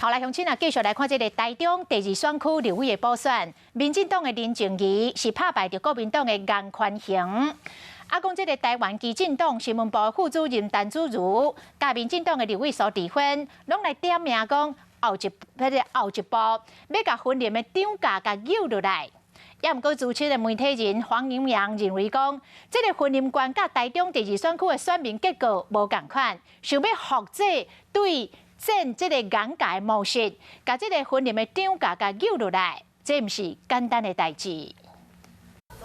好，来乡亲啊，继续来看这个台中第2选区立委的补选，民进党的林静怡是拍败着国民党的颜宽恒。啊，讲这个台湾基进党新闻部副主任陈祖如，甲民进党的立委苏治芬，拢来点名讲后一步要甲分裂的涨价甲扭落来。也毋过，主持的媒体人黄盈阳认为讲，这个分林关甲台中第2选区的选民结果无共款，想要复制对战这个颜价的模式，甲这个分林的涨价甲扭落来，这毋是简单的代志。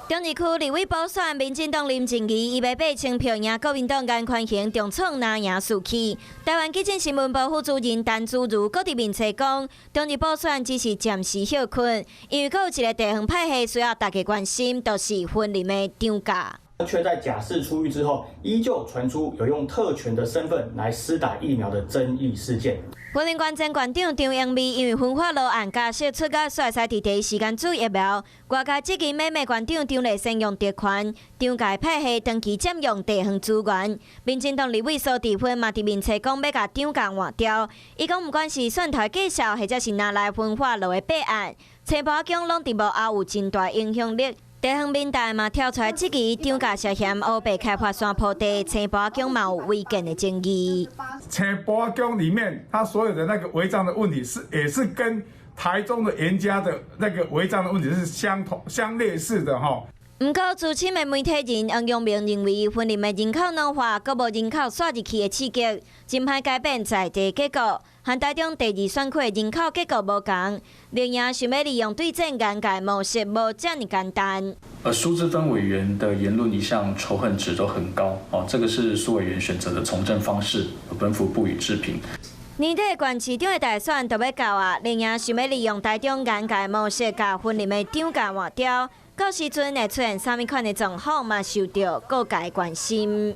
中二区立委补选，民进党林静怡18000票赢国民党颜宽恒，重创拿赢士气。台湾基进新闻部副主任陈祖如搁伫面册讲，中二补选只是暂时休困，因为搁有一个地方派系需要大家关心，就是分林的涨价。却在假释出狱之后，依旧传出有用特权的身份来施打疫苗的争议事件。分林县前县长张英美因为分化路案假释出街，率先伫第一时间注疫苗。外加即期美美县长张丽先用特权，张家派系长期占用地方资源。民进党立委苏治芬嘛伫面册讲要甲涨价换掉。伊讲不管是选台介绍，或者是拿来分化路的备案，青埔乡拢伫无也有真大影响力。地方民代嘛跳出来，即期涨价涉嫌乌白开发商铺地，青埔乡嘛有违建的争议。青埔乡里面，它所有的那个违章的问题也是跟台中的严家的那个违章的问题是相类似的哈。不过，资深的媒体人杨永明认为，分林的人口老化，搁无人口刷入去的刺激，真歹改变在地结果。和台中第2选区的人口结果无同，另也想要利用对战颜价模式，无这么简单。苏治芬委员的言论一向仇恨值都很高哦，这个是苏委员选择的从政方式，本府不予置评。年底县市长的大选就要到啊，另也想要利用台中颜价模式，甲分林的涨价换掉，到时阵会出现啥物款的状况嘛，受到各界关心。